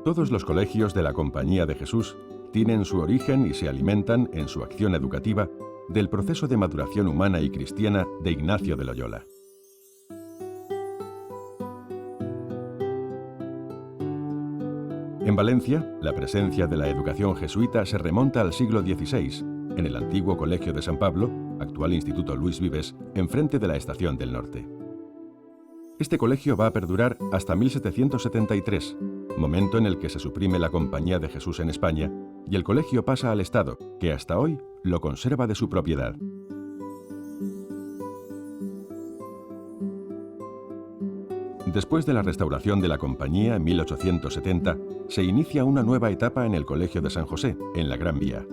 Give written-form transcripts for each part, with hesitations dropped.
Todos los colegios de la Compañía de Jesús tienen su origen y se alimentan, en su acción educativa, del proceso de maduración humana y cristiana de Ignacio de Loyola. En Valencia, la presencia de la educación jesuita se remonta al siglo XVI, en el antiguo Colegio de San Pablo, actual Instituto Luis Vives, enfrente de la Estación del Norte. Este colegio va a perdurar hasta 1773, momento en el que se suprime la Compañía de Jesús en España y el colegio pasa al Estado, que hasta hoy lo conserva de su propiedad. Después de la restauración de la Compañía en 1870, se inicia una nueva etapa en el Colegio de San José, en la Gran Vía.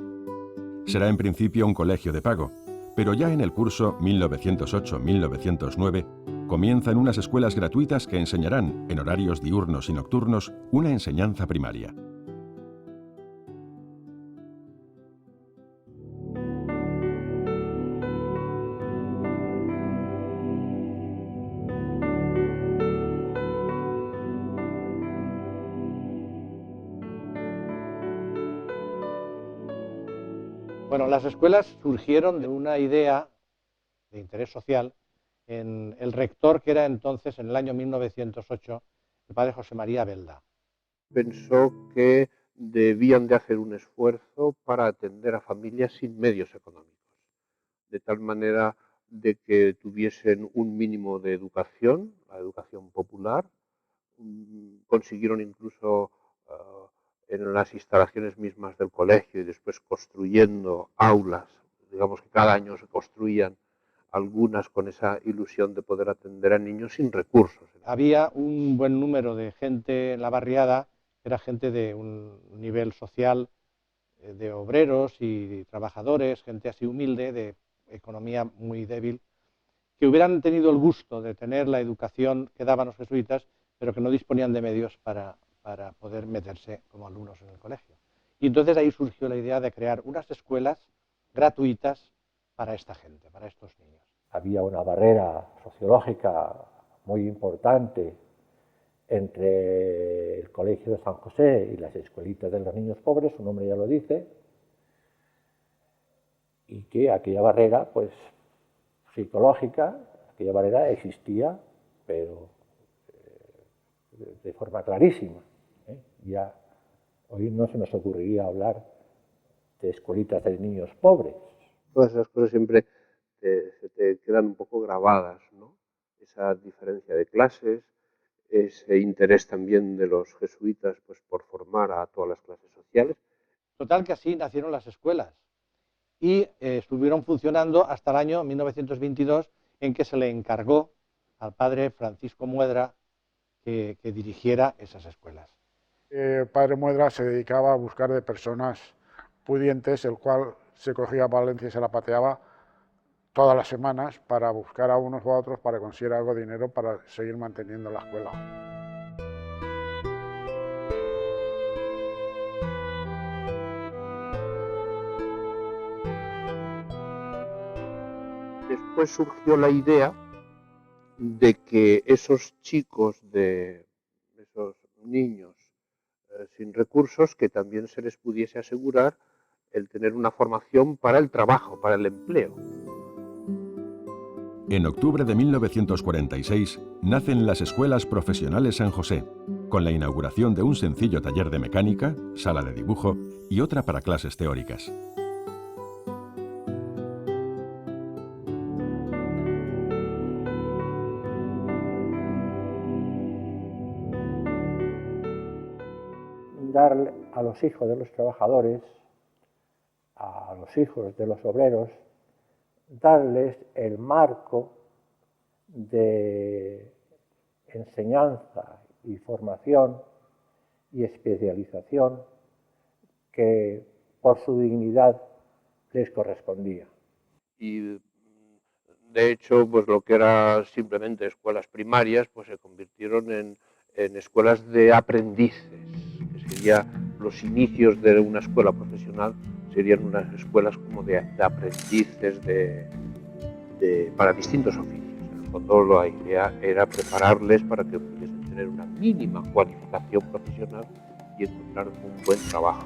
Será en principio un colegio de pago, pero ya en el curso 1908-1909 comienzan unas escuelas gratuitas que enseñarán, en horarios diurnos y nocturnos, una enseñanza primaria. Bueno, las escuelas surgieron de una idea de interés social en el rector que era entonces, en el año 1908, el padre José María Belda. Pensó que debían de hacer un esfuerzo para atender a familias sin medios económicos, de tal manera de que tuviesen un mínimo de educación, la educación popular. Consiguieron incluso en las instalaciones mismas del colegio y después construyendo aulas, digamos que cada año se construían algunas con esa ilusión de poder atender a niños sin recursos. Había un buen número de gente en la barriada, era gente de un nivel social, de obreros y trabajadores, gente así humilde, de economía muy débil, que hubieran tenido el gusto de tener la educación que daban los jesuitas, pero que no disponían de medios para poder meterse como alumnos en el colegio. Y entonces ahí surgió la idea de crear unas escuelas gratuitas para esta gente, para estos niños. Había una barrera sociológica muy importante entre el Colegio de San José y las escuelitas de los niños pobres, su nombre ya lo dice, y que aquella barrera, pues, psicológica, aquella barrera existía, pero de forma clarísima. Ya hoy no se nos ocurriría hablar de escuelitas de niños pobres. Todas esas cosas siempre se te quedan un poco grabadas, ¿no? Esa diferencia de clases, ese interés también de los jesuitas pues, por formar a todas las clases sociales. Total que así nacieron las escuelas y estuvieron funcionando hasta el año 1922, en que se le encargó al padre Francisco Muedra que dirigiera esas escuelas. El padre Muedra se dedicaba a buscar de personas pudientes, el cual se cogía a Valencia y se la pateaba todas las semanas para buscar a unos o a otros para conseguir algo de dinero para seguir manteniendo la escuela. Después surgió la idea de que esos chicos, esos niños sin recursos, que también se les pudiese asegurar el tener una formación para el trabajo, para el empleo. En octubre de 1946 nacen las Escuelas Profesionales San José, con la inauguración de un sencillo taller de mecánica, sala de dibujo y otra para clases teóricas. Dar a los hijos de los trabajadores, a los hijos de los obreros, darles el marco de enseñanza y formación y especialización que por su dignidad les correspondía. Y de hecho, pues lo que era simplemente escuelas primarias, pues se convirtieron en escuelas de aprendices, que sería los inicios de una escuela profesional, serían unas escuelas como de aprendices para distintos oficios. En el fondo la idea era prepararles para que pudiesen tener una mínima cualificación profesional y encontrar un buen trabajo.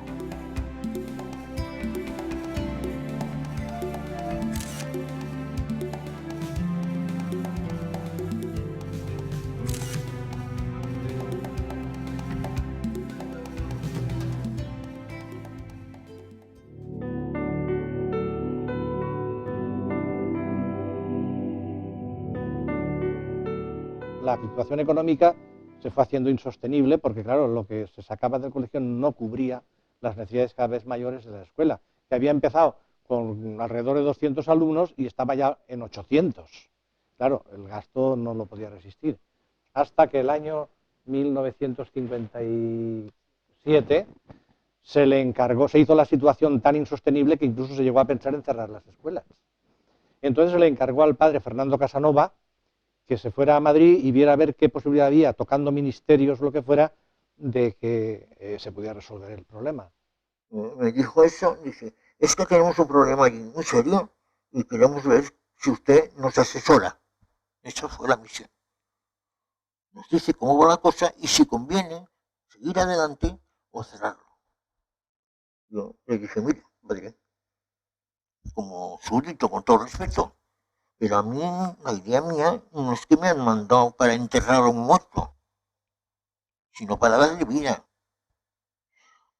La situación económica se fue haciendo insostenible porque, claro, lo que se sacaba del colegio no cubría las necesidades cada vez mayores de la escuela, que había empezado con alrededor de 200 alumnos y estaba ya en 800. Claro, el gasto no lo podía resistir. Hasta que el año 1957 se le encargó, se hizo la situación tan insostenible que incluso se llegó a pensar en cerrar las escuelas. Entonces se le encargó al padre Fernando Casanova que se fuera a Madrid y viera a ver qué posibilidad había, tocando ministerios o lo que fuera, de que se pudiera resolver el problema. Me dijo eso, dice, es que tenemos un problema allí muy serio y queremos ver si usted nos asesora. Esa fue la misión. Nos dice cómo va la cosa y si conviene seguir adelante o cerrarlo. Yo le dije, mire, padre, como súbdito, con todo respeto, pero a mí, la idea mía, no es que me han mandado para enterrar a un muerto, sino para darle vida.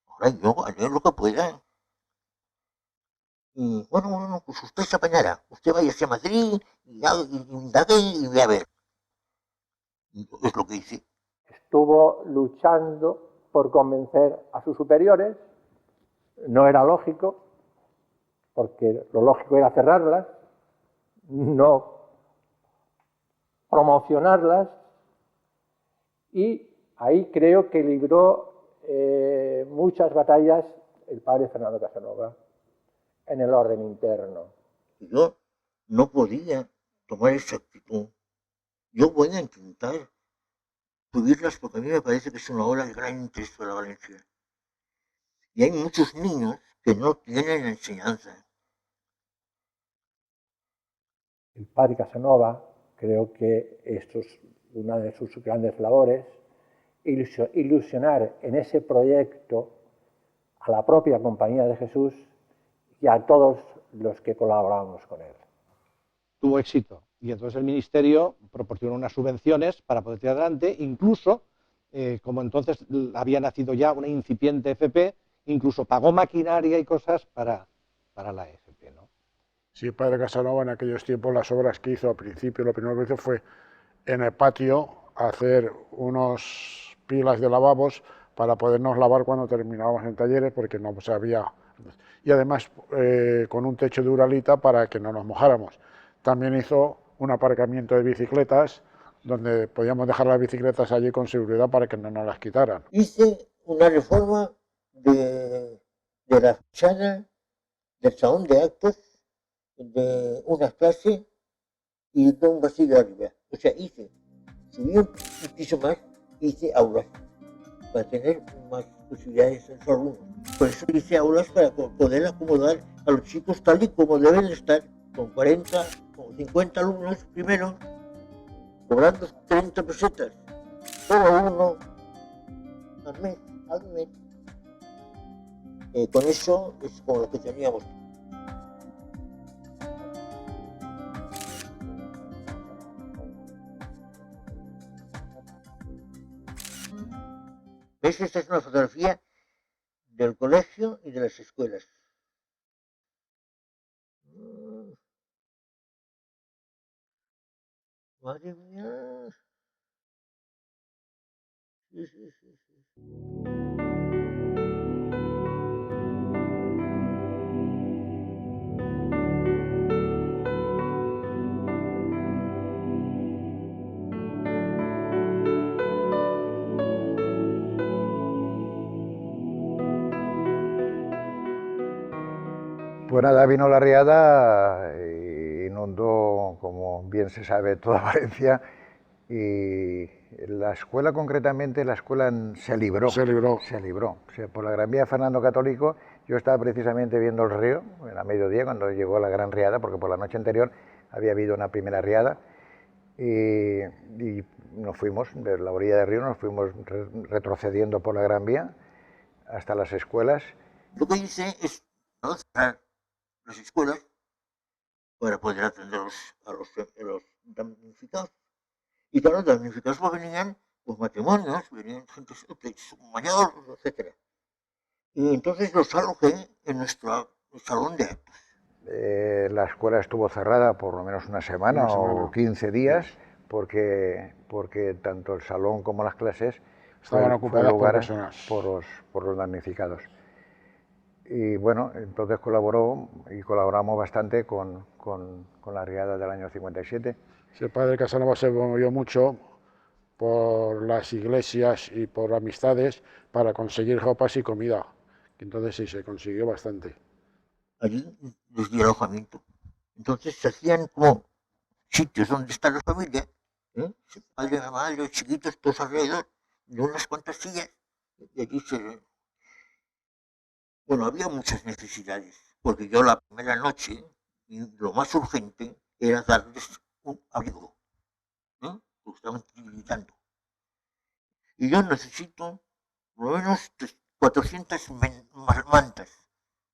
Ahora yo haré lo que pueda. Y bueno, pues usted se apañará. Usted vaya a Madrid y indague y ve a ver. Y es lo que hice. Estuvo luchando por convencer a sus superiores. No era lógico, porque lo lógico era cerrarlas, no promocionarlas, y ahí creo que libró muchas batallas el padre Fernando Casanova en el orden interno. Yo no podía tomar esa actitud. Yo voy a intentar subirlas porque a mí me parece que es una obra de gran interés para Valencia. Y hay muchos niños que no tienen enseñanza. El padre Casanova, creo que esto es una de sus grandes labores, ilusionar en ese proyecto a la propia Compañía de Jesús y a todos los que colaboramos con él. Tuvo éxito y entonces el ministerio proporcionó unas subvenciones para poder tirar adelante, incluso, como entonces había nacido ya una incipiente FP, incluso pagó maquinaria y cosas para la FP, ¿no? Sí, padre Casanova en aquellos tiempos las obras que hizo al principio, lo primero que hizo fue en el patio hacer unos pilas de lavabos para podernos lavar cuando terminábamos en talleres, porque no se había... Y además con un techo de uralita para que no nos mojáramos. También hizo un aparcamiento de bicicletas donde podíamos dejar las bicicletas allí con seguridad para que no nos las quitaran. Hice una reforma de la fachada del salón de actos, de una clase y de un vacío arriba. O sea, subí un piso más, hice aulas para tener más posibilidades en su alumnos. Por eso hice aulas para poder acomodar a los chicos tal y como deben estar, con 40, con 50 alumnos primero, cobrando 30 pesetas cada uno al mes. Con eso es como lo que teníamos. ¿Ves? Esta es una fotografía del colegio y de las escuelas. Madre mía. Sí. Pues nada, vino la riada e inundó, como bien se sabe, toda Valencia, y la escuela concretamente, se libró. Se libró. O sea, por la Gran Vía Fernando Católico, yo estaba precisamente viendo el río, a mediodía, cuando llegó la gran riada, porque por la noche anterior había habido una primera riada, y nos fuimos, de la orilla del río, nos fuimos retrocediendo por la Gran Vía, hasta las escuelas. Lo que hice es cerrar las escuelas para poder atender a los damnificados. Y claro, los damnificados pues venían pues matrimonios, venían gente mayor, etc. Y entonces los alojé en nuestro salón de actos. La escuela estuvo cerrada por lo menos una semana o 15 días, porque tanto el salón como las clases estaban ocupadas por personas, por los damnificados. Y bueno, entonces colaboramos bastante con la riada del año 57. El padre Casanova se movió mucho por las iglesias y por amistades para conseguir ropas y comida. Entonces sí, se consiguió bastante. Allí les di alojamiento. Entonces se hacían como sitios donde está la familia, padre, mamá, los chiquitos, todos alrededor, de unas cuantas sillas, y allí Bueno, había muchas necesidades, porque yo la primera noche, lo más urgente era darles un abrigo, porque estaban gritando. Y yo necesito por lo menos 400 mantas,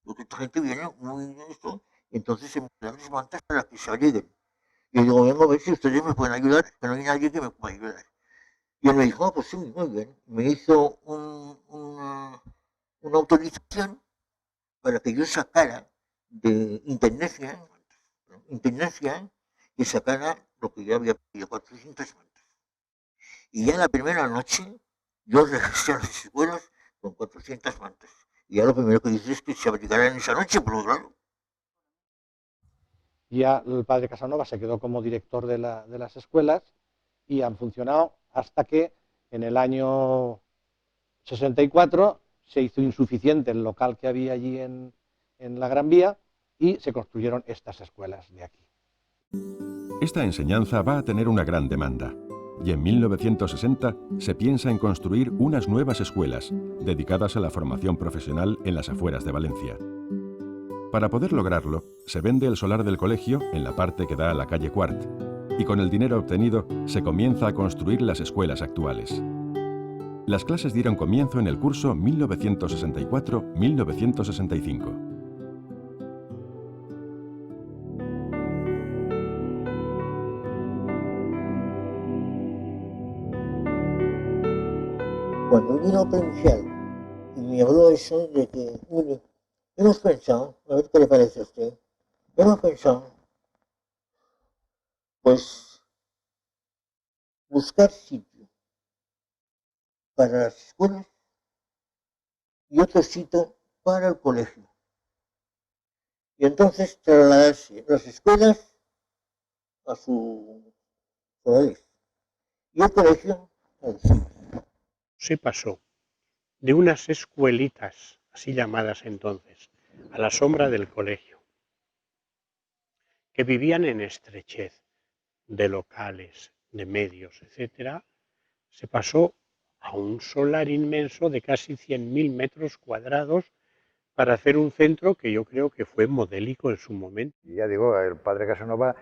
porque esta gente viene muy de esto, entonces se me dan las mantas para que se abriguen. Y yo digo, vengo a ver si ustedes me pueden ayudar, que no hay nadie que me pueda ayudar. Y él me dijo, pues sí, muy bien. Me hizo una autorización para que yo sacara de intendencia y sacara lo que yo había pedido, 400 mantas. Y ya la primera noche yo regresé a las escuelas con 400 mantas. Y ya lo primero que hice es que se abrigaran esa noche, pero claro. Ya el padre Casanova se quedó como director de las escuelas y han funcionado hasta que en el año 64 se hizo insuficiente el local que había allí en la Gran Vía y se construyeron estas escuelas de aquí. Esta enseñanza va a tener una gran demanda y en 1960 se piensa en construir unas nuevas escuelas dedicadas a la formación profesional en las afueras de Valencia. Para poder lograrlo, se vende el solar del colegio en la parte que da a la calle Quart y con el dinero obtenido se comienza a construir las escuelas actuales. Las clases dieron comienzo en el curso 1964-1965. Cuando vino provincial y me habló eso de que, mire, hemos pensado, a ver qué le parece a usted, hemos pensado, pues, buscar sitio para las escuelas y otro sitio para el colegio. Y entonces trasladarse las escuelas a su colegio y el colegio al sitio. Se pasó de unas escuelitas, así llamadas entonces, a la sombra del colegio, que vivían en estrechez de locales, de medios, etcétera, se pasó a un solar inmenso de casi 100.000 metros cuadrados para hacer un centro que yo creo que fue modélico en su momento. Y ya digo, el padre Casanova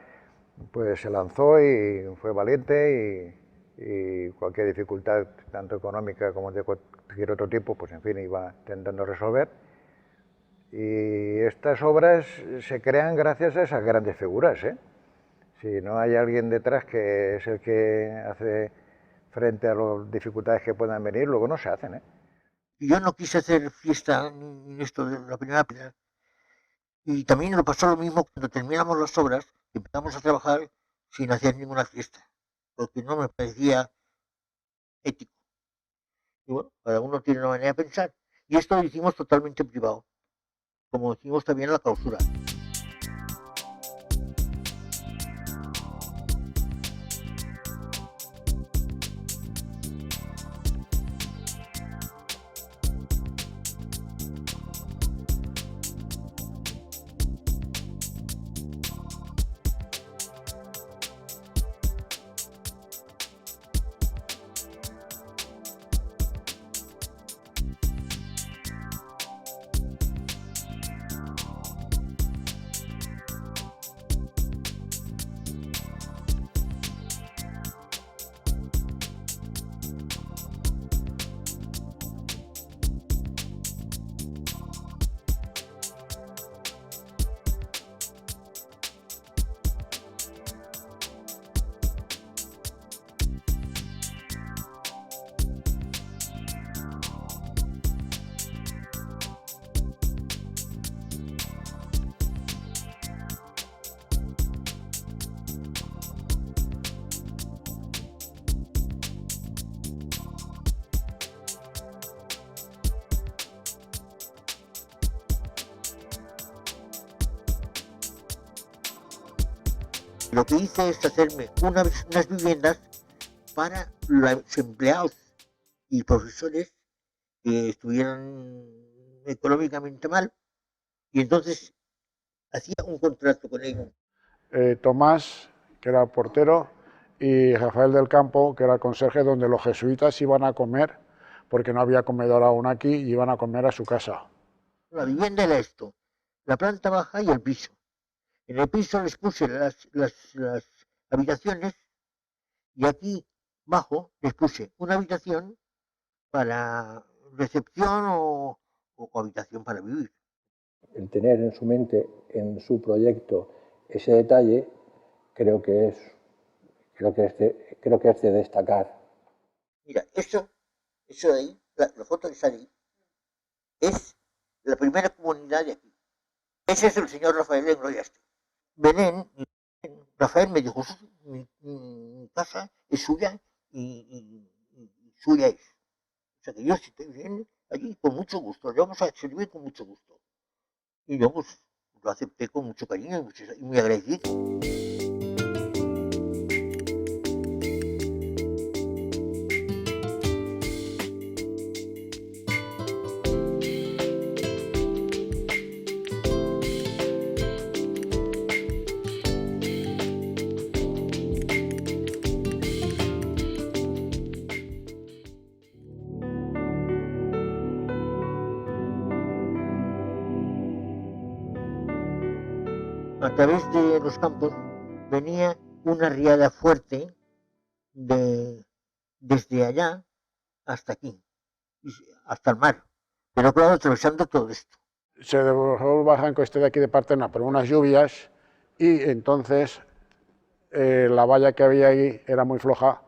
pues se lanzó y fue valiente y cualquier dificultad, tanto económica como de cualquier otro tipo, pues en fin, iba intentando resolver. Y estas obras se crean gracias a esas grandes figuras, ¿eh? Si no hay alguien detrás que es el que hace frente a las dificultades que puedan venir, luego no se hacen, ¿eh? Yo no quise hacer fiesta ni esto de la primera piedra. Y también nos pasó lo mismo cuando terminamos las obras, que empezamos a trabajar sin hacer ninguna fiesta, porque no me parecía ético. Y bueno, cada uno tiene una manera de pensar. Y esto lo hicimos totalmente privado, como hicimos también en la clausura. Lo que hice es hacerme unas viviendas para los empleados y profesores que estuvieran económicamente mal, y entonces hacía un contrato con ellos. Tomás, que era el portero, y Rafael del Campo, que era el conserje, donde los jesuitas iban a comer, porque no había comedor aún aquí, y iban a comer a su casa. La vivienda era esto, la planta baja y el piso. En el piso les puse las habitaciones, y aquí abajo les puse una habitación para recepción o habitación para vivir. El tener en su mente, en su proyecto, ese detalle, creo que es de destacar. Mira, eso de ahí, la foto que sale ahí, es la primera comunidad de aquí. Ese es el señor Rafael Engrollaste. Belén, Rafael me dijo, mi casa es suya y suya es. O sea que yo, si estoy bien allí, con mucho gusto, le vamos a servir con mucho gusto. Y yo pues lo acepté con mucho cariño y muy agradecido. A través de los campos venía una riada fuerte desde allá hasta aquí, hasta el mar, pero claro, atravesando todo esto. Se dejó el barranco este de aquí de Partena por unas lluvias, y entonces la valla que había ahí era muy floja,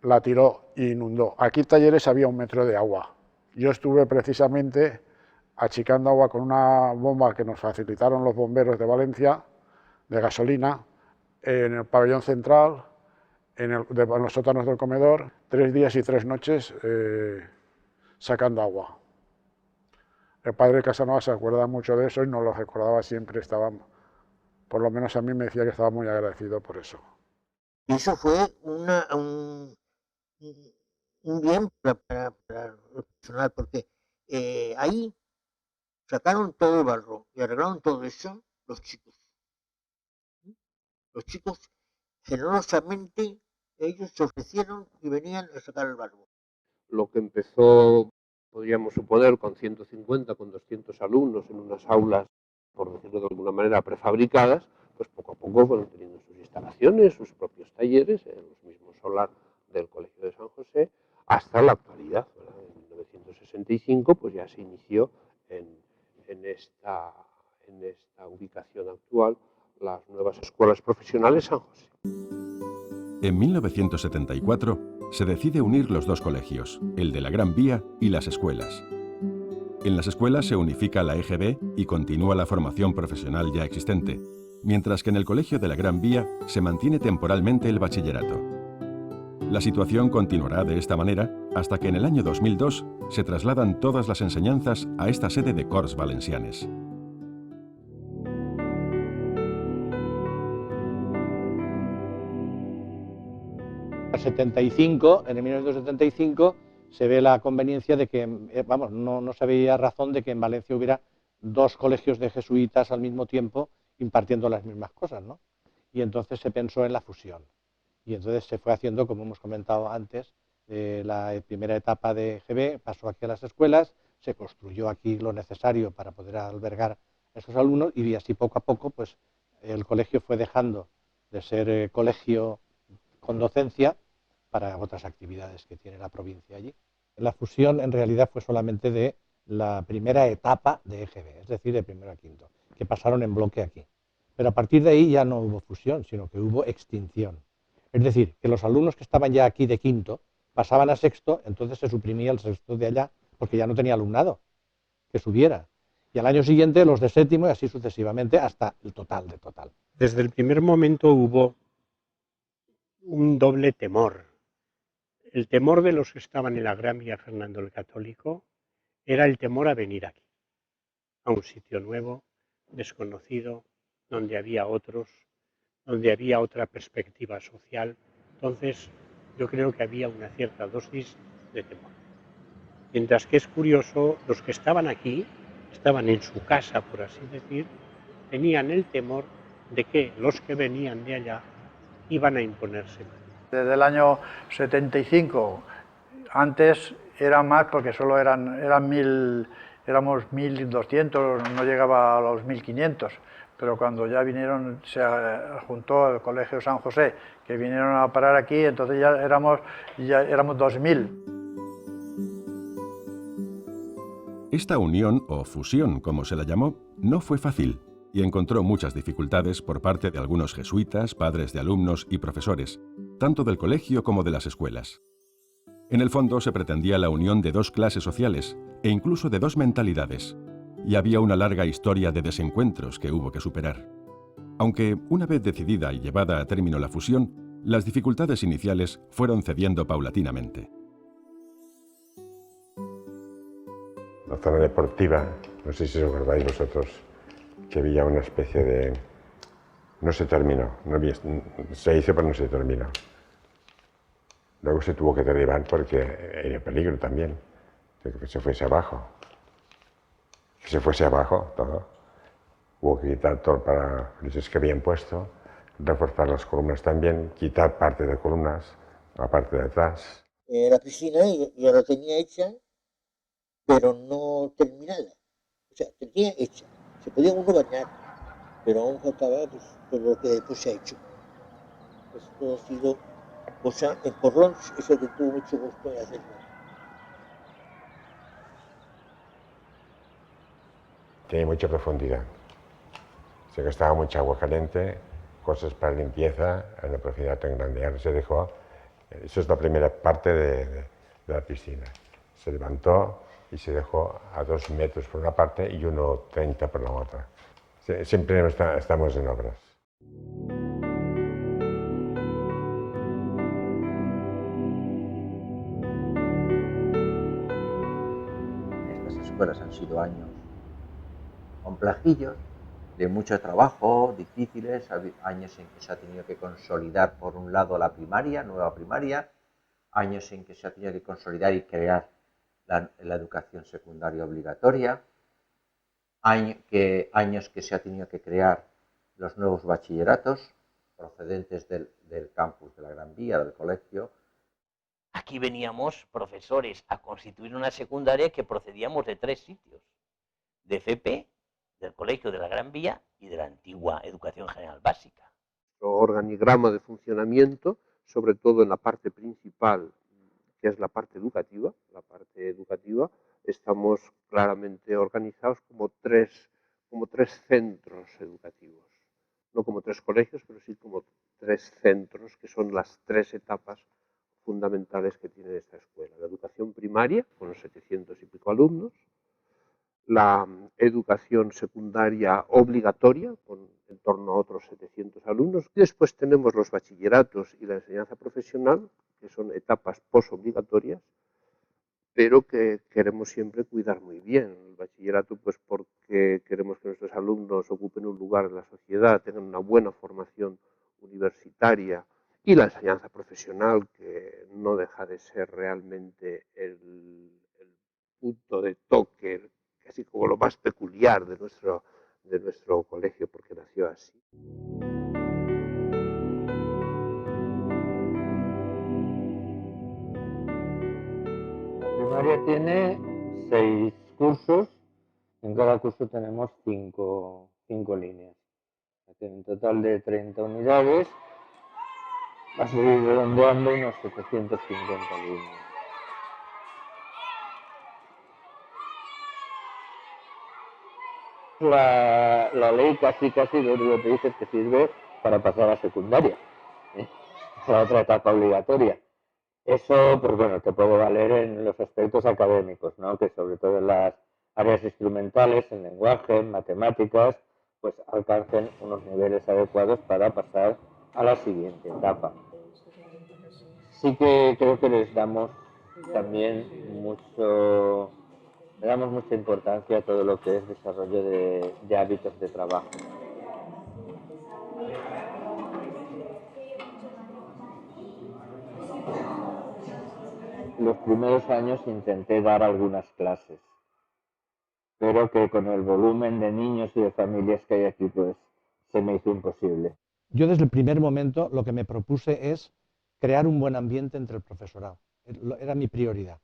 la tiró e inundó. Aquí en Talleres había 1 metro de agua. Yo estuve precisamente achicando agua con una bomba que nos facilitaron los bomberos de Valencia, de gasolina, en el pabellón central, en los sótanos del comedor, 3 días y 3 noches sacando agua. El padre Casanova se acuerda mucho de eso y nos lo recordaba siempre, por lo menos a mí me decía que estaba muy agradecido por eso. Y eso fue un bien para el personal, porque ahí sacaron todo el barro y arreglaron todo eso los chicos. Los chicos generosamente, ellos se ofrecieron y venían a sacar el barro. Lo que empezó, podríamos suponer, con 150, con 200 alumnos en unas aulas, por decirlo de alguna manera, prefabricadas, pues poco a poco fueron teniendo sus instalaciones, sus propios talleres, en los mismos solar del Colegio de San José, hasta la actualidad. En 1965 pues ya se inició en esta ubicación actual las nuevas escuelas profesionales San José. En 1974 se decide unir los dos colegios, el de la Gran Vía y las escuelas. En las escuelas se unifica la EGB y continúa la formación profesional ya existente, mientras que en el Colegio de la Gran Vía se mantiene temporalmente el bachillerato. La situación continuará de esta manera hasta que en el año 2002 se trasladan todas las enseñanzas a esta sede de Corts Valencianes. En el 1975 se ve la conveniencia de que, no se veía razón de que en Valencia hubiera 2 colegios de jesuitas al mismo tiempo impartiendo las mismas cosas, ¿no? Y entonces se pensó en la fusión. Y entonces se fue haciendo, como hemos comentado antes, la primera etapa de EGB pasó aquí a las escuelas, se construyó aquí lo necesario para poder albergar a esos alumnos, y así poco a poco pues, el colegio fue dejando de ser colegio con docencia para otras actividades que tiene la provincia allí. La fusión en realidad fue solamente de la primera etapa de EGB, es decir, de primero a quinto, que pasaron en bloque aquí. Pero a partir de ahí ya no hubo fusión, sino que hubo extinción. Es decir, que los alumnos que estaban ya aquí de quinto pasaban a sexto, entonces se suprimía el sexto de allá, porque ya no tenía alumnado que subiera. Y al año siguiente los de séptimo y así sucesivamente hasta el total de total. Desde el primer momento hubo un doble temor. El temor de los que estaban en la Gran Vía Fernando el Católico era el temor a venir aquí, a un sitio nuevo, desconocido, donde había otros, donde había otra perspectiva social. Entonces, yo creo que había una cierta dosis de temor. Mientras que es curioso, los que estaban aquí, estaban en su casa, por así decir, tenían el temor de que los que venían de allá iban a imponerse más. Desde el año 75, antes era más porque solo éramos 1.200, no llegaba a los 1.500, pero cuando ya vinieron, se juntó el Colegio San José, que vinieron a parar aquí, entonces ya éramos 2.000. Esta unión, o fusión como se la llamó, no fue fácil y encontró muchas dificultades por parte de algunos jesuitas, padres de alumnos y profesores, tanto del colegio como de las escuelas. En el fondo se pretendía la unión de dos clases sociales e incluso de dos mentalidades, y había una larga historia de desencuentros que hubo que superar. Aunque, una vez decidida y llevada a término la fusión, las dificultades iniciales fueron cediendo paulatinamente. La zona deportiva, no sé si os acordáis vosotros, que había una especie de... No se terminó, se hizo pero no se terminó. Luego se tuvo que derribar porque era peligro también, de que se fuese abajo. Que se fuese abajo todo. Hubo que quitar todo para los que habían puesto, reforzar las columnas también, quitar parte de columnas, la parte de atrás. La piscina ya la tenía hecha, pero no terminada. O sea, tenía hecha. Se podía uno bañar, pero aún faltaba pues, todo lo que después se ha hecho. Esto ha sido cosa en Porrón, eso que tuvo mucho gusto en hacerlo. Tenía mucha profundidad. Se gastaba mucha agua caliente, cosas para limpieza, en una profundidad tan grande. Ahora se dejó, eso es la primera parte de la piscina. Se levantó y se dejó a 2 metros por una parte y 1,30 por la otra. Siempre estamos en obras. Estas escuelas han sido años complejillos, de mucho trabajo, difíciles, años en que se ha tenido que consolidar por un lado la primaria, nueva primaria, años en que se ha tenido que consolidar y crear la educación secundaria obligatoria, años que se ha tenido que crear los nuevos bachilleratos procedentes del campus de la Gran Vía, del colegio. Aquí veníamos profesores a constituir una secundaria que procedíamos de 3 sitios, de FP, del Colegio de la Gran Vía y de la antigua Educación General Básica. Nuestro organigrama de funcionamiento, sobre todo en la parte principal, que es la parte educativa, estamos claramente organizados como tres centros educativos, no como 3 colegios, pero sí como 3 centros, que son las 3 etapas fundamentales que tiene esta escuela. La educación primaria, con los 700 y pico alumnos, la educación secundaria obligatoria, con en torno a otros 700 alumnos. Después tenemos los bachilleratos y la enseñanza profesional, que son etapas posobligatorias, pero que queremos siempre cuidar muy bien. El bachillerato, pues porque queremos que nuestros alumnos ocupen un lugar en la sociedad, tengan una buena formación universitaria, y la enseñanza profesional, que no deja de ser realmente el punto de toque, casi como lo más peculiar de nuestro colegio, porque nació así. La primaria tiene 6 cursos, en cada curso tenemos 5 líneas. Tiene un total de 30 unidades, va a seguir redondeando unos 750 líneas. La ley casi lo único que dice es que sirve para pasar a secundaria, la otra etapa obligatoria. Eso, pues bueno, te puede valer en los aspectos académicos, ¿no? Que sobre todo en las áreas instrumentales, en lenguaje, en matemáticas, pues alcancen unos niveles adecuados para pasar a la siguiente etapa. Sí que creo que les damos también le damos mucha importancia a todo lo que es desarrollo de hábitos de trabajo. los primeros años intenté dar algunas clases, pero que con el volumen de niños y de familias que hay aquí, pues se me hizo imposible. Yo desde el primer momento lo que me propuse es crear un buen ambiente entre el profesorado. Era mi prioridad.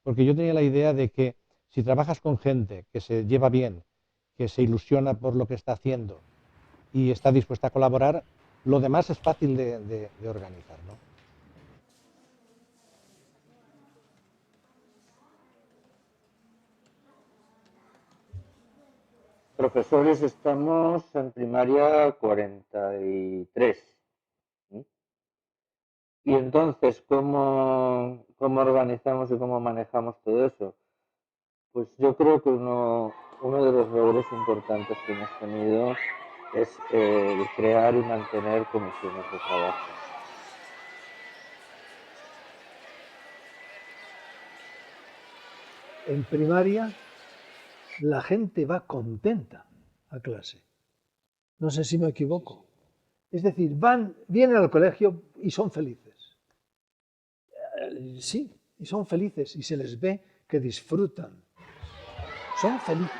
Porque yo tenía la idea de que si trabajas con gente que se lleva bien, que se ilusiona por lo que está haciendo y está dispuesta a colaborar, lo demás es fácil de organizar, ¿no? Profesores estamos en primaria 43. Y entonces, ¿cómo organizamos y cómo manejamos todo eso? Pues yo creo que uno de los logros importantes que hemos tenido es el crear y mantener comisiones de trabajo. En primaria la gente va contenta a clase. No sé si me equivoco. Es decir, vienen al colegio y son felices. Sí, y son felices y se les ve que disfrutan. Son felices.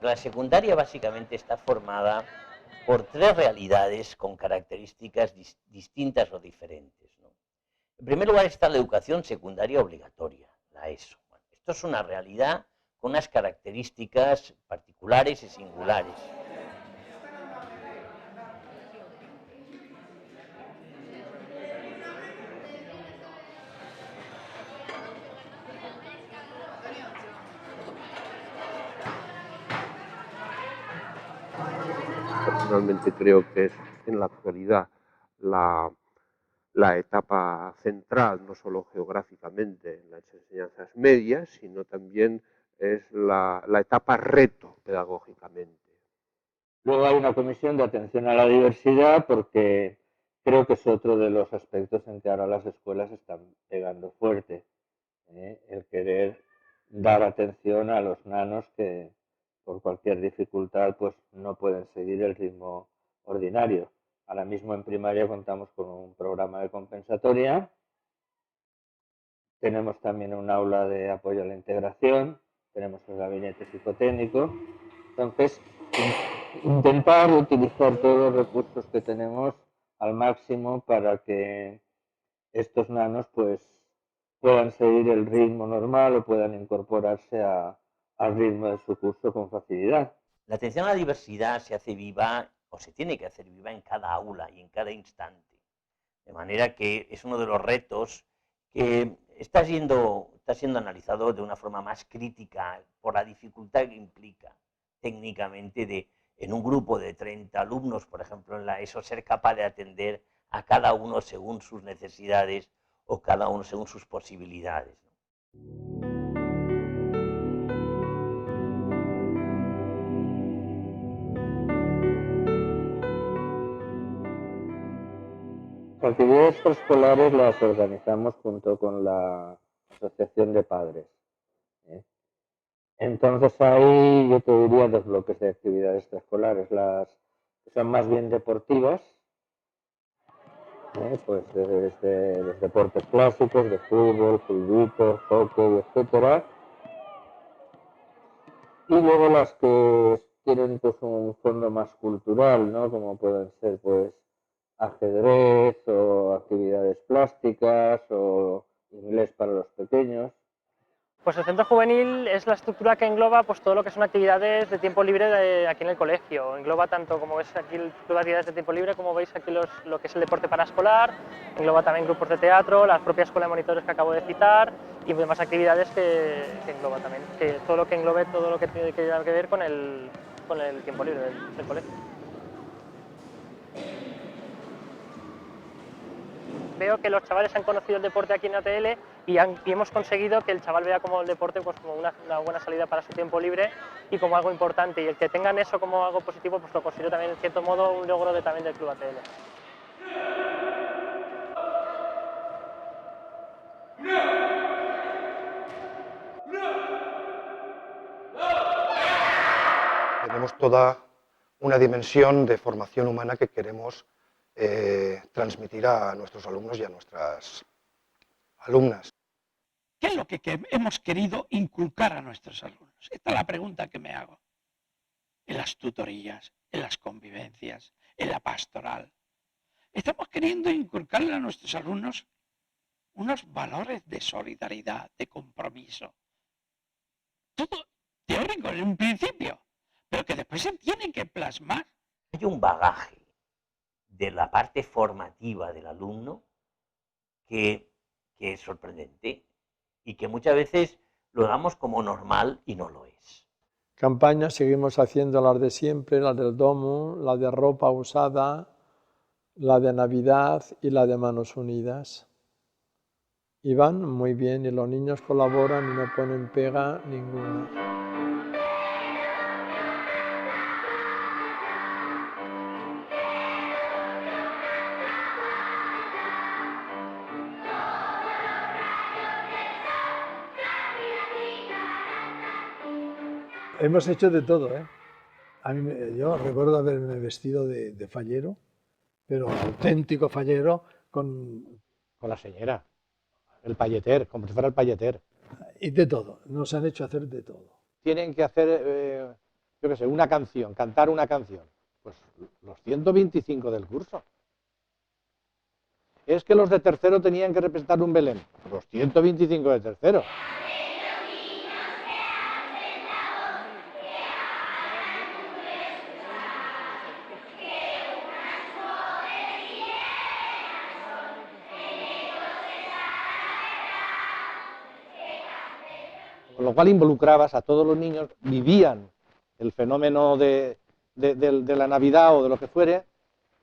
La secundaria básicamente está formada por tres realidades con características distintas o diferentes, ¿no? En primer lugar está la educación secundaria obligatoria, la ESO. Bueno, esto es una realidad con unas características particulares y singulares. Personalmente creo que es en la actualidad la etapa central, no solo geográficamente en las enseñanzas medias, sino también es la etapa reto pedagógicamente. Luego hay una comisión de atención a la diversidad porque creo que es otro de los aspectos en que ahora las escuelas están pegando fuerte, el querer dar atención a los nanos que por cualquier dificultad pues no pueden seguir el ritmo ordinario. Ahora mismo en primaria contamos con un programa de compensatoria, tenemos también un aula de apoyo a la integración, tenemos el gabinete psicotécnico, entonces intentar utilizar todos los recursos que tenemos al máximo para que estos nanos pues puedan seguir el ritmo normal o puedan incorporarse al ritmo de su curso con facilidad. La atención a la diversidad se hace viva o se tiene que hacer viva en cada aula y en cada instante. De manera que es uno de los retos que está siendo analizado de una forma más crítica por la dificultad que implica técnicamente en un grupo de 30 alumnos, por ejemplo, en la ESO, ser capaz de atender a cada uno según sus necesidades o cada uno según sus posibilidades. Las actividades preescolares las organizamos junto con la Asociación de Padres. Entonces ahí yo te diría dos bloques de actividades preescolares, las que son más bien deportivas, pues desde los deportes clásicos, de fútbol, fulbito, hockey, etcétera, y luego las que tienen pues un fondo más cultural, ¿no? Como pueden ser pues ajedrez o actividades plásticas o inglés para los pequeños. Pues el centro juvenil es la estructura que engloba pues, todo lo que son actividades de tiempo libre aquí en el colegio. Engloba tanto, como ves aquí, actividades de tiempo libre, como veis aquí lo que es el deporte paraescolar, engloba también grupos de teatro, la propia escuela de monitores que acabo de citar y demás actividades que engloba también, todo lo que englobe todo lo que tiene que ver con el tiempo libre del colegio. Veo que los chavales han conocido el deporte aquí en ATL y hemos conseguido que el chaval vea como el deporte pues, como una buena salida para su tiempo libre y como algo importante, y el que tengan eso como algo positivo pues lo considero también en cierto modo un logro también del Club ATL. Tenemos toda una dimensión de formación humana que queremos transmitir a nuestros alumnos y a nuestras alumnas. ¿Qué es lo que hemos querido inculcar a nuestros alumnos? Esta es la pregunta que me hago. En las tutorías, en las convivencias, en la pastoral. Estamos queriendo inculcarle a nuestros alumnos unos valores de solidaridad, de compromiso. Todo teórico en un principio, pero que después se tienen que plasmar. Hay un bagaje de la parte formativa del alumno que es sorprendente y que muchas veces lo damos como normal y no lo es. Campañas seguimos haciendo las de siempre, las del domo, la de ropa usada, la de Navidad y la de Manos Unidas. Y van muy bien y los niños colaboran y no ponen pega ninguna. Hemos hecho de todo, ¿eh? Yo recuerdo haberme vestido de fallero, pero auténtico fallero con la señora, el payeter, como si fuera el payeter. Y de todo, nos han hecho hacer de todo. Tienen que hacer, yo qué sé, una canción, cantar una canción. Pues los 125 del curso. Es que los de tercero tenían que representar un Belén. Los 125 de tercero. Con lo cual involucrabas a todos los niños, vivían el fenómeno de la Navidad o de lo que fuere,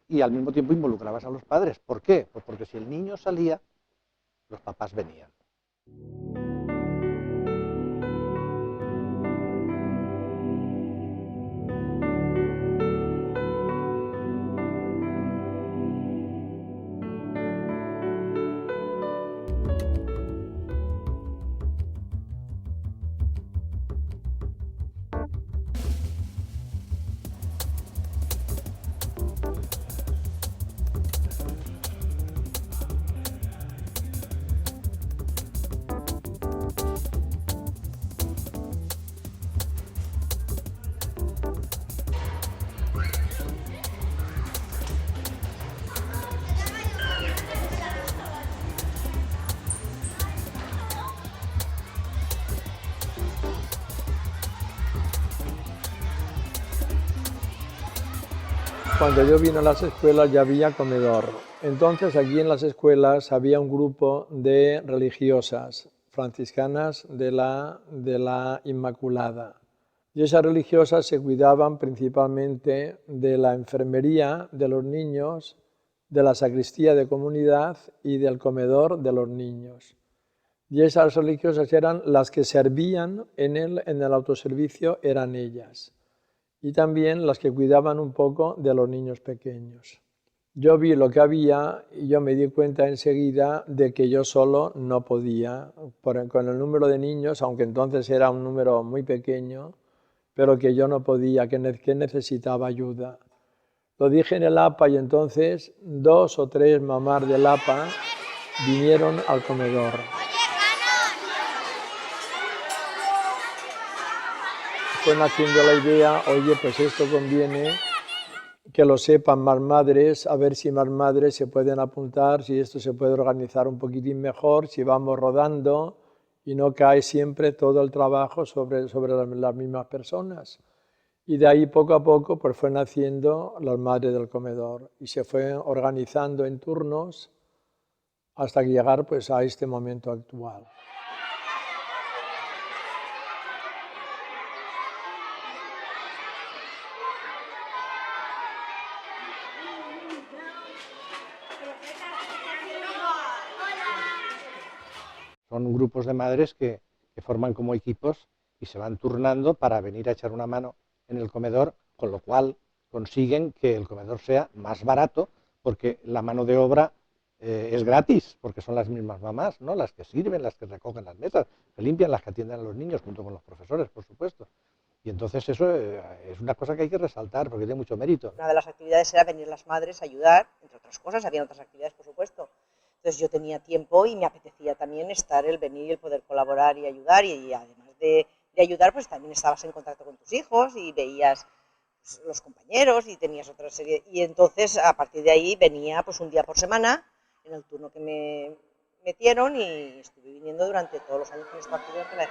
y al mismo tiempo involucrabas a los padres. ¿Por qué? Pues porque si el niño salía, los papás venían. Cuando yo vine a las escuelas ya había comedor. Entonces aquí en las escuelas había un grupo de religiosas franciscanas de la Inmaculada. Y esas religiosas se cuidaban principalmente de la enfermería de los niños, de la sacristía de comunidad y del comedor de los niños. Y esas religiosas eran las que servían en el autoservicio, eran ellas. Y también las que cuidaban un poco de los niños pequeños. Yo vi lo que había y yo me di cuenta enseguida de que yo solo no podía, con el número de niños, aunque entonces era un número muy pequeño, pero que yo no podía, que necesitaba ayuda. Lo dije en el APA y entonces 2 o 3 mamás del APA vinieron al comedor. Fue naciendo la idea, oye, pues esto conviene que lo sepan más madres, a ver si más madres se pueden apuntar, si esto se puede organizar un poquitín mejor, si vamos rodando y no cae siempre todo el trabajo sobre las mismas personas. Y de ahí poco a poco pues fue naciendo las madres del comedor y se fue organizando en turnos hasta llegar pues a este momento actual. son grupos de madres que forman como equipos y se van turnando para venir a echar una mano en el comedor, con lo cual consiguen que el comedor sea más barato, porque la mano de obra es gratis, porque son las mismas mamás, ¿no?, las que sirven, las que recogen las mesas, que limpian, las que atienden a los niños, junto con los profesores, por supuesto. Y entonces eso es una cosa que hay que resaltar, porque tiene mucho mérito. Una de las actividades era venir las madres a ayudar, entre otras cosas, había otras actividades, por supuesto. Entonces yo tenía tiempo y me apetecía también estar, el venir y el poder colaborar y ayudar, y además de ayudar, pues también estabas en contacto con tus hijos y veías pues, los compañeros y tenías otra serie. Y entonces a partir de ahí venía pues un día por semana en el turno que me metieron y estuve viniendo durante todos los años que me estaba activo en la EGB.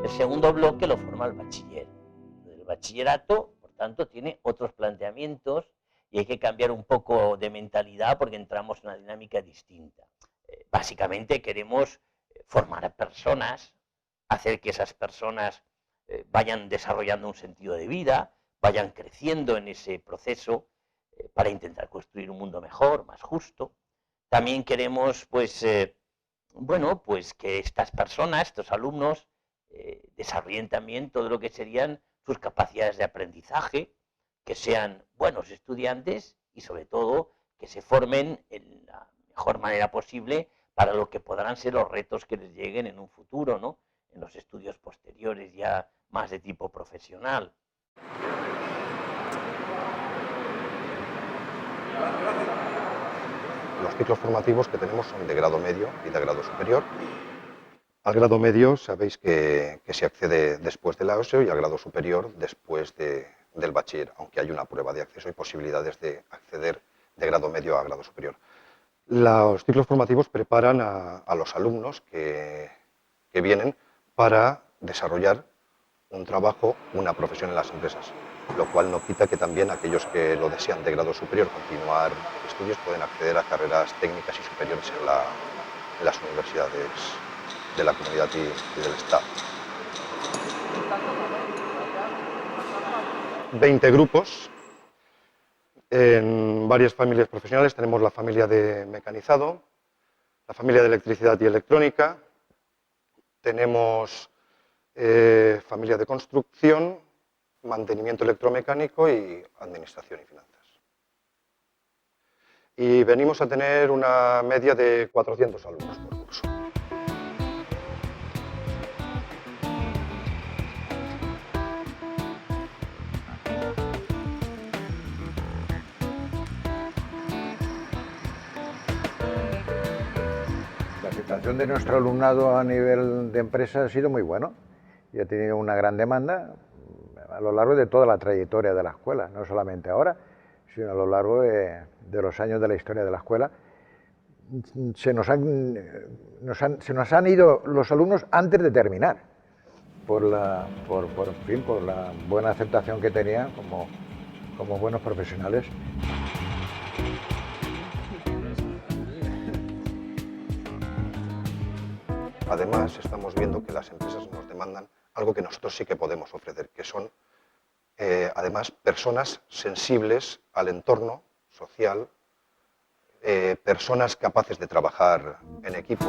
El segundo bloque lo forma el bachiller. El bachillerato, por tanto, tiene otros planteamientos y hay que cambiar un poco de mentalidad porque entramos en una dinámica distinta. Básicamente queremos formar a personas, hacer que esas personas vayan desarrollando un sentido de vida, vayan creciendo en ese proceso para intentar construir un mundo mejor, más justo. También queremos, pues, pues que estas personas, estos alumnos, desarrollen también todo lo que serían sus capacidades de aprendizaje, que sean buenos estudiantes y sobre todo que se formen en la mejor manera posible para lo que podrán ser los retos que les lleguen en un futuro, ¿no?, en los estudios posteriores ya más de tipo profesional. Los ciclos formativos que tenemos son de grado medio y de grado superior. Al grado medio sabéis que se accede después de la ESO y al grado superior después del bachiller, aunque hay una prueba de acceso y posibilidades de acceder de grado medio a grado superior. Los ciclos formativos preparan a los alumnos que vienen para desarrollar un trabajo, una profesión en las empresas, lo cual no quita que también aquellos que lo desean de grado superior continuar estudios pueden acceder a carreras técnicas y superiores en las universidades de la comunidad y del Estado. 20 grupos en varias familias profesionales. Tenemos la familia de mecanizado, la familia de electricidad y electrónica, tenemos familia de construcción, mantenimiento electromecánico y administración y finanzas. Y venimos a tener una media de 400 alumnos por curso. La aceptación de nuestro alumnado a nivel de empresa ha sido muy bueno y ha tenido una gran demanda a lo largo de toda la trayectoria de la escuela, no solamente ahora, sino a lo largo de los años de la historia de la escuela. Se nos han ido los alumnos antes de terminar, por la buena aceptación que tenían como buenos profesionales. Además, estamos viendo que las empresas nos demandan algo que nosotros sí que podemos ofrecer, que son, además, personas sensibles al entorno social, personas capaces de trabajar en equipo.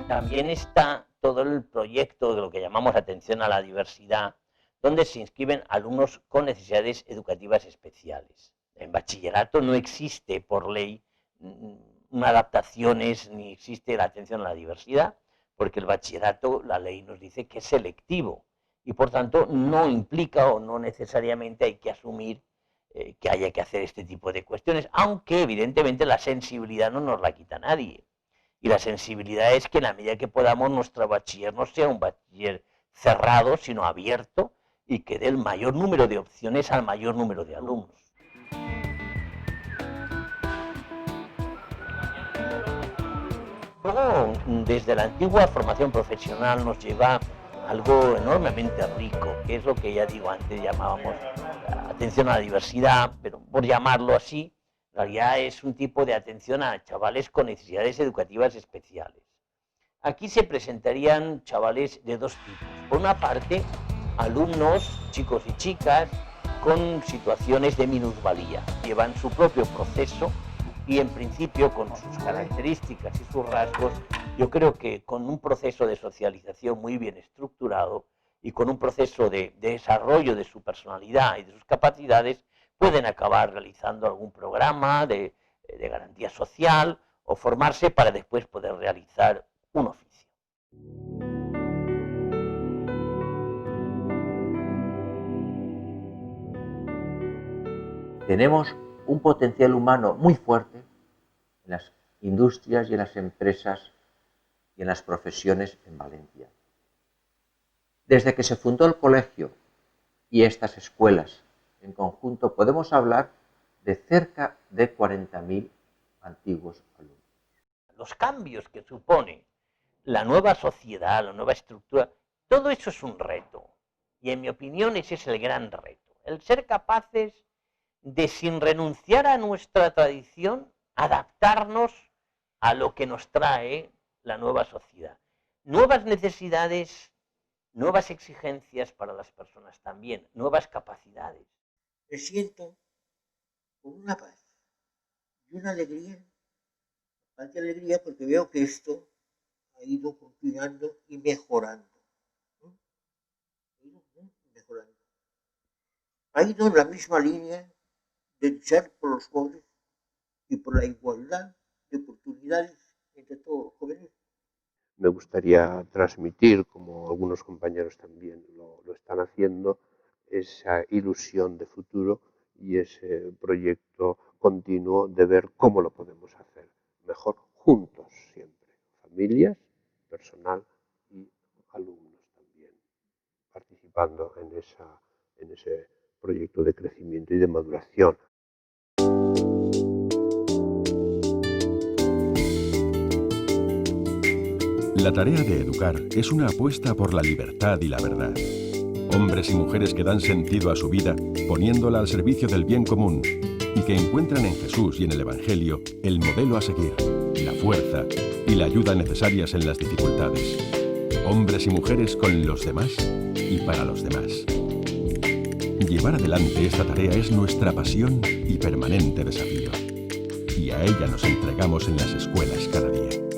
También está todo el proyecto de lo que llamamos atención a la diversidad, donde se inscriben alumnos con necesidades educativas especiales. En bachillerato no existe por ley adaptaciones ni existe la atención a la diversidad, porque el bachillerato, la ley nos dice que es selectivo y por tanto no implica o no necesariamente hay que asumir que haya que hacer este tipo de cuestiones, aunque evidentemente la sensibilidad no nos la quita nadie. Y la sensibilidad es que en la medida que podamos nuestro bachiller no sea un bachiller cerrado, sino abierto y que dé el mayor número de opciones al mayor número de alumnos. Luego, desde la antigua formación profesional nos lleva algo enormemente rico, que es lo que ya digo antes llamábamos atención a la diversidad, pero por llamarlo así, en realidad es un tipo de atención a chavales con necesidades educativas especiales. Aquí se presentarían chavales de dos tipos. Por una parte, alumnos, chicos y chicas, con situaciones de minusvalía. Llevan su propio proceso y en principio con sus características y sus rasgos, yo creo que con un proceso de socialización muy bien estructurado y con un proceso de desarrollo de su personalidad y de sus capacidades, pueden acabar realizando algún programa de garantía social o formarse para después poder realizar un oficio. Tenemos un potencial humano muy fuerte en las industrias y en las empresas y en las profesiones en Valencia. Desde que se fundó el colegio y estas escuelas en conjunto, podemos hablar de cerca de 40.000 antiguos alumnos. Los cambios que supone la nueva sociedad, la nueva estructura, todo eso es un reto. Y en mi opinión ese es el gran reto. El ser capaces de, sin renunciar a nuestra tradición, adaptarnos a lo que nos trae la nueva sociedad. Nuevas necesidades, nuevas exigencias para las personas también, nuevas capacidades. Me siento con una paz y una alegría, bastante alegría porque veo que esto ha ido continuando y mejorando. Ha ido en la misma línea de luchar por los jóvenes y por la igualdad de oportunidades entre todos los jóvenes. Me gustaría transmitir, como algunos compañeros también lo están haciendo, esa ilusión de futuro y ese proyecto continuo de ver cómo lo podemos hacer mejor juntos siempre, familias, personal y alumnos también, participando en ese proyecto de crecimiento y de maduración. La tarea de educar es una apuesta por la libertad y la verdad. Hombres y mujeres que dan sentido a su vida poniéndola al servicio del bien común y que encuentran en Jesús y en el Evangelio el modelo a seguir, la fuerza y la ayuda necesarias en las dificultades. Hombres y mujeres con los demás y para los demás. Llevar adelante esta tarea es nuestra pasión y permanente desafío. Y a ella nos entregamos en las escuelas cada día.